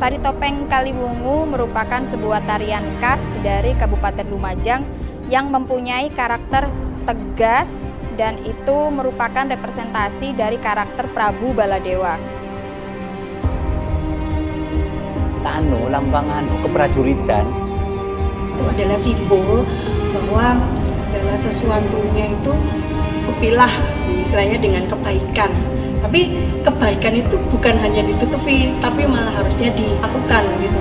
Tari topeng Kaliwungu merupakan sebuah tarian khas dari Kabupaten Lumajang yang mempunyai karakter tegas dan itu merupakan representasi dari karakter Prabu Baladewa. Lambang keprajuritan itu adalah simbol bahwa segala sesuatunya itu kepilah istilahnya dengan kebaikan. Tapi kebaikan itu bukan hanya ditutupi, tapi malah harusnya dilakukan gitu.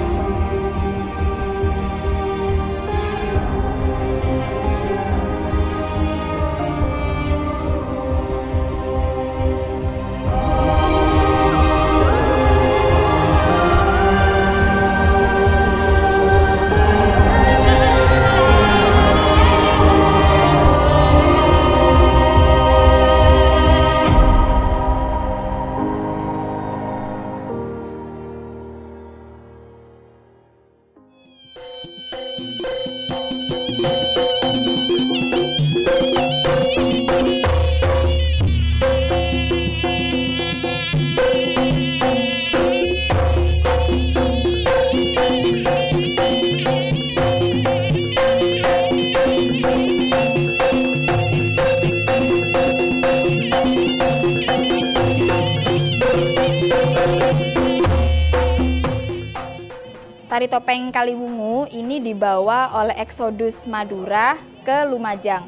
Tari topeng Kaliwungu ini dibawa oleh Eksodus Madura ke Lumajang.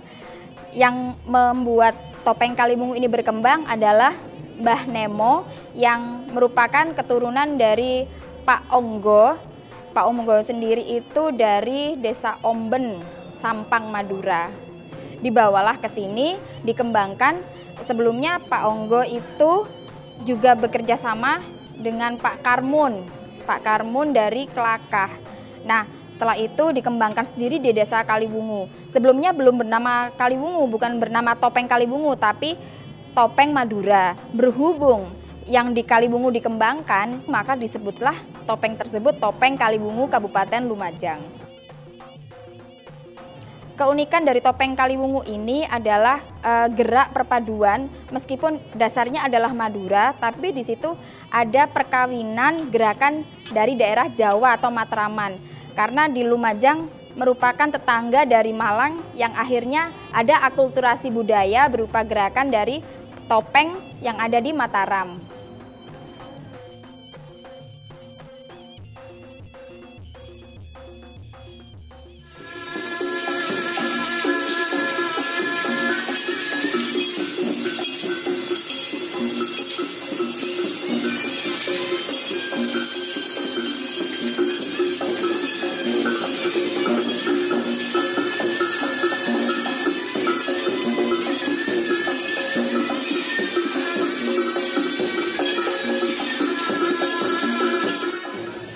Yang membuat topeng Kaliwungu ini berkembang adalah Mbah Nemo yang merupakan keturunan dari Pak Onggo. Pak Onggo sendiri itu dari Desa Omben, Sampang, Madura. Dibawalah ke sini, dikembangkan. Sebelumnya Pak Onggo itu juga bekerja sama dengan Pak Karmun dari Kelakah. Nah, setelah itu dikembangkan sendiri di Desa Kaliwungu. Sebelumnya belum bernama Kaliwungu, bukan bernama topeng Kaliwungu, tapi topeng Madura. Berhubung yang di Kaliwungu dikembangkan, maka disebutlah topeng tersebut topeng Kaliwungu Kabupaten Lumajang. Keunikan dari topeng Kaliwungu ini adalah gerak perpaduan, meskipun dasarnya adalah Madura, tapi di situ ada perkawinan gerakan dari daerah Jawa atau Matraman. Karena di Lumajang merupakan tetangga dari Malang yang akhirnya ada akulturasi budaya berupa gerakan dari topeng yang ada di Mataram.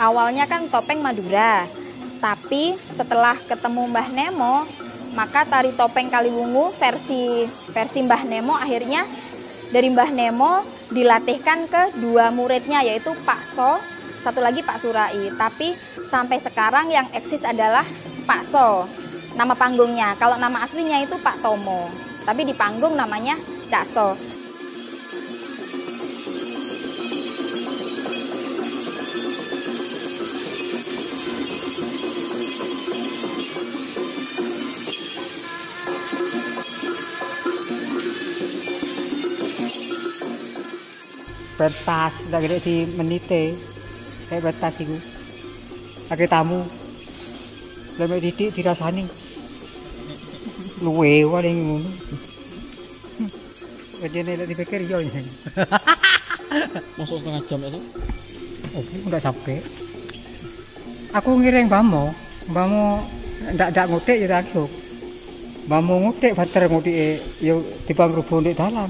Awalnya kan topeng Madura, tapi setelah ketemu Mbah Nemo, maka tari topeng Kaliwungu versi Mbah Nemo akhirnya dari Mbah Nemo dilatihkan ke dua muridnya, yaitu Pak So, satu lagi Pak Surai. Tapi sampai sekarang yang eksis adalah Pak So, nama panggungnya. Kalau nama aslinya itu Pak Tomo, tapi di panggung namanya Cak So. Pentas tak gede di menite kayak pentas itu pakai tamu lebih didik dirasani luwe wae ngono wajene lek dipikir yo masuk setengah jam itu oh enggak sampai aku ngiring mbahmu ndak ngutik ya langsung mbahmu ngutik bater ngutike yo dipangrubo ndek dalan.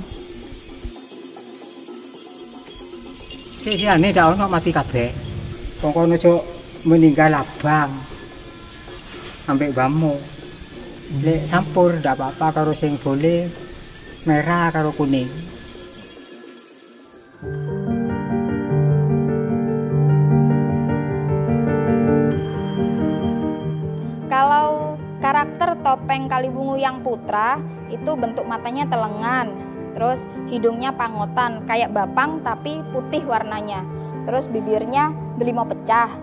Sisiane ndak ono mati kabeh. Pokoknya ojo meninggal abang. Ambek mbahmu. Lek campur ndak apa-apa karo sing boleh merah karo kuning. Kalau karakter topeng Kaliwungu yang putra itu bentuk matanya telengan, terus hidungnya pangotan kayak bapang tapi putih warnanya, terus bibirnya Ndelimo pecah.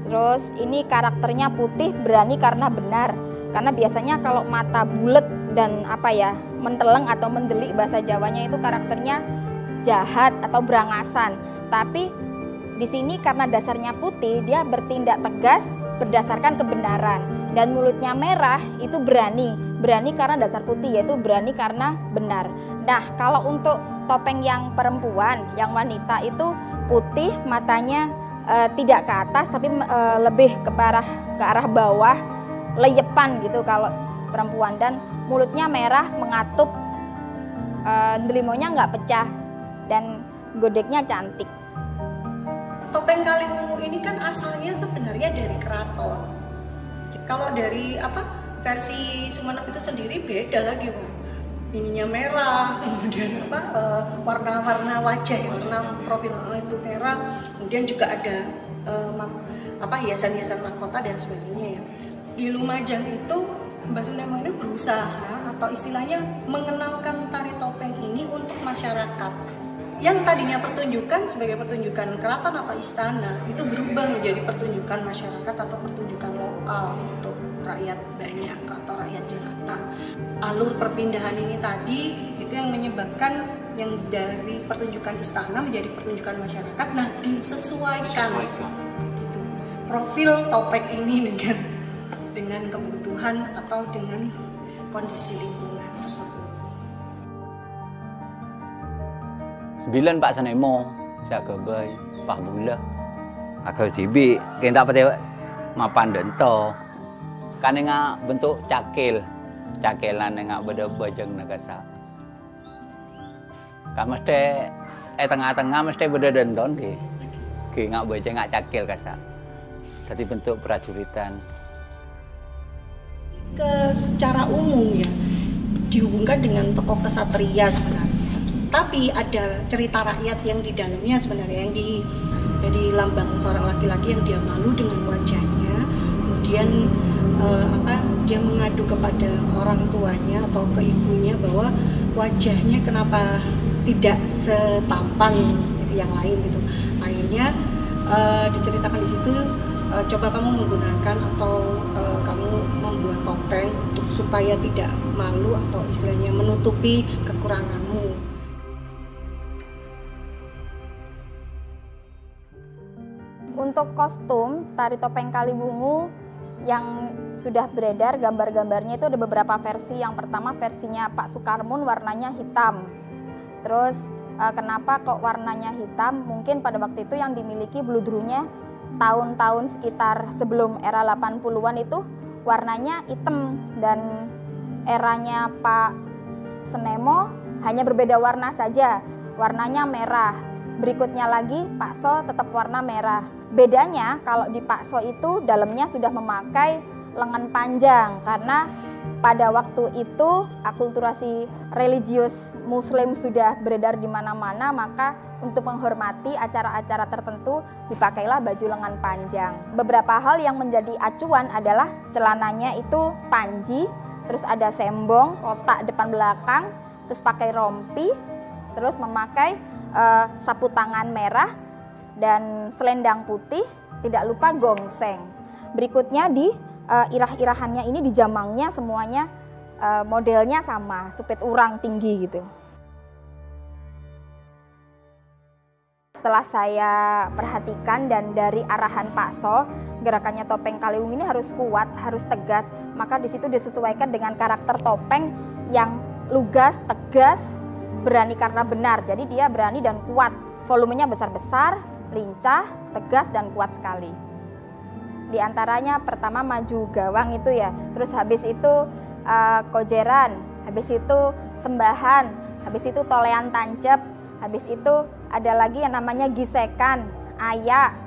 Terus ini karakternya putih, berani karena benar. Karena biasanya kalau mata bulat dan menteleng atau mendelik bahasa Jawanya itu karakternya jahat atau berangasan. Tapi di sini karena dasarnya putih, dia bertindak tegas berdasarkan kebenaran. Dan mulutnya merah itu berani karena dasar putih, yaitu berani karena benar. Nah, kalau untuk topeng yang perempuan, yang wanita itu putih, matanya tidak ke atas tapi lebih ke arah bawah, leyepan gitu kalau perempuan, dan mulutnya merah mengatup, ndelimonya nggak pecah dan godeknya cantik. Topeng Kaliwungu ini kan asalnya sebenarnya dari keraton. Kalau dari versi Sumenep itu sendiri beda lagi, Pak. Ininya merah, kemudian warna-warna wajah, warna profil itu merah, kemudian juga ada hiasan-hiasan mahkota dan sebagainya ya. Di Lumajang itu Mbak Sunemo ini berusaha atau istilahnya mengenalkan tari topeng ini untuk masyarakat. Yang tadinya pertunjukan sebagai pertunjukan keraton atau istana itu berubah menjadi pertunjukan masyarakat atau pertunjukan lokal untuk rakyat banyak atau rakyat Jakarta. Alur perpindahan ini tadi itu yang menyebabkan yang dari pertunjukan istana menjadi pertunjukan masyarakat. Nah, disesuaikan. Gitu. Profil topeng ini dengan kebutuhan atau dengan kondisi lingkungan tersebut. 9 Pak Sunemo, saya kebai, Pak Bula, aku tibi, kita pada mapan dento, kan enggak bentuk cakelan enggak beda bajang nagasa. Kan mesti tengah-tengah mesti beda denton deh, enggak bajang enggak cakel kasa. Jadi bentuk prajuritan. Secara umum ya dihubungkan dengan tokoh kesatria sebenarnya. Tapi ada cerita rakyat yang di dalamnya sebenarnya, yang jadi lambang seorang laki-laki yang dia malu dengan wajahnya, kemudian dia mengadu kepada orang tuanya atau ke ibunya bahwa wajahnya kenapa tidak setampan yang lain gitu. Akhirnya diceritakan di situ, coba kamu menggunakan atau kamu membuat topeng untuk supaya tidak malu atau istilahnya menutupi kekuranganmu. Untuk kostum tari topeng Kaliwungu yang sudah beredar gambar-gambarnya itu ada beberapa versi. Yang pertama versinya Pak Sukarmun warnanya hitam. Terus kenapa kok warnanya hitam? Mungkin pada waktu itu yang dimiliki bludrunya tahun-tahun sekitar sebelum era 80-an itu warnanya hitam, dan eranya Pak Sunemo hanya berbeda warna saja, warnanya merah. Berikutnya lagi Pak So tetap warna merah. Bedanya kalau di Pak So itu dalamnya sudah memakai lengan panjang, karena pada waktu itu akulturasi religius Muslim sudah beredar di mana-mana, maka untuk menghormati acara-acara tertentu dipakailah baju lengan panjang. Beberapa hal yang menjadi acuan adalah celananya itu panji, terus ada sembong, kotak depan belakang, terus pakai rompi, terus memakai sapu tangan merah dan selendang putih, tidak lupa gongseng. Berikutnya di irah-irahannya ini, di jamangnya semuanya modelnya sama, supit urang tinggi gitu. Setelah saya perhatikan dan dari arahan Pak So, gerakannya topeng Kaliwungu ini harus kuat, harus tegas, maka di situ disesuaikan dengan karakter topeng yang lugas, tegas, berani karena benar. Jadi dia berani dan kuat, volumenya besar-besar, lincah, tegas, dan kuat sekali. Di antaranya pertama maju gawang itu ya, terus habis itu kojeran, habis itu sembahan, habis itu tolean tancep, habis itu ada lagi yang namanya gisekan, ayak,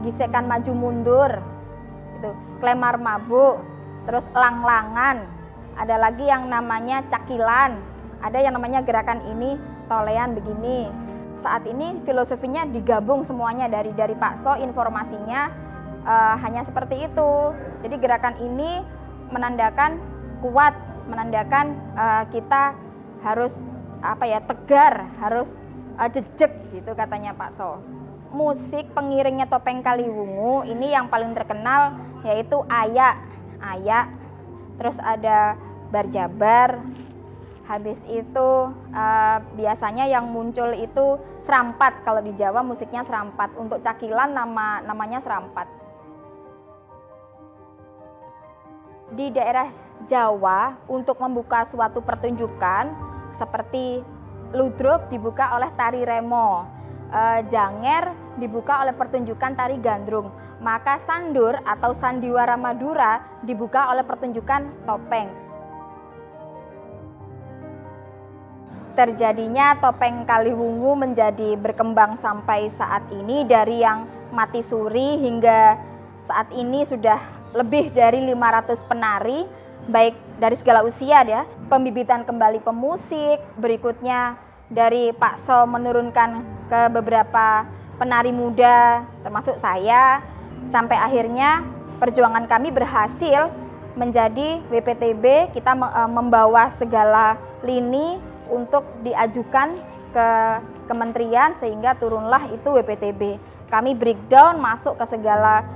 gisekan maju mundur, itu klemar mabuk, terus lang-langan, ada lagi yang namanya cakilan, ada yang namanya gerakan ini tolean begini. Saat ini filosofinya digabung semuanya dari Pak So, informasinya hanya seperti itu. Jadi gerakan ini menandakan kuat, menandakan kita harus tegar, harus jejak gitu katanya Pak So. musik pengiringnya topeng Kaliwungu ini yang paling terkenal yaitu ayak, terus ada barjabar. Habis itu biasanya yang muncul itu serampat. Kalau di Jawa musiknya serampat. Untuk cakilan namanya serampat. Di daerah Jawa untuk membuka suatu pertunjukan seperti ludruk dibuka oleh tari remo, janger dibuka oleh pertunjukan tari gandrung, maka sandur atau sandiwara Madura dibuka oleh pertunjukan topeng. Terjadinya topeng Kaliwungu menjadi berkembang sampai saat ini, dari yang mati suri hingga saat ini sudah lebih dari 500 penari, baik dari segala usia ya. Pembibitan kembali pemusik, berikutnya dari Pak So menurunkan ke beberapa penari muda termasuk saya, sampai akhirnya perjuangan kami berhasil menjadi WPTB. Kita membawa segala lini untuk diajukan ke kementerian sehingga turunlah itu WPTB. Kami breakdown masuk ke segala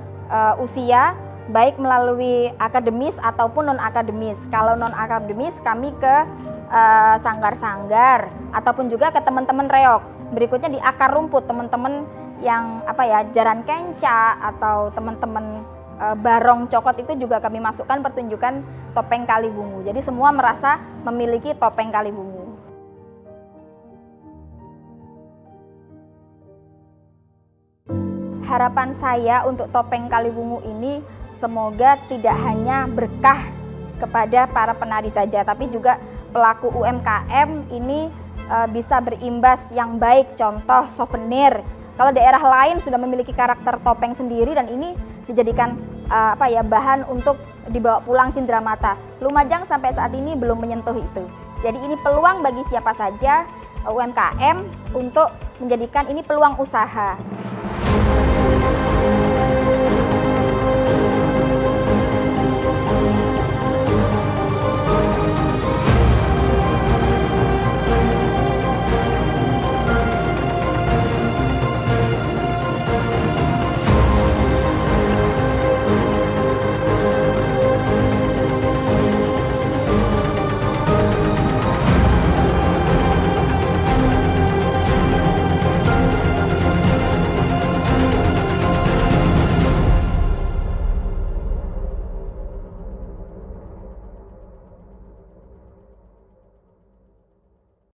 usia, baik melalui akademis ataupun non-akademis. Kalau non-akademis kami ke sanggar-sanggar ataupun juga ke teman-teman reok. Berikutnya di akar rumput, teman-teman yang jaran kenca atau teman-teman barong cokot itu juga kami masukkan pertunjukan topeng Kaliwungu. Jadi semua merasa memiliki topeng Kaliwungu. Harapan saya untuk topeng Kaliwungu ini semoga tidak hanya berkah kepada para penari saja, tapi juga pelaku UMKM ini bisa berimbas yang baik, contoh souvenir. Kalau daerah lain sudah memiliki karakter topeng sendiri dan ini dijadikan bahan untuk dibawa pulang cindramata. Lumajang sampai saat ini belum menyentuh itu. Jadi ini peluang bagi siapa saja UMKM untuk menjadikan ini peluang usaha.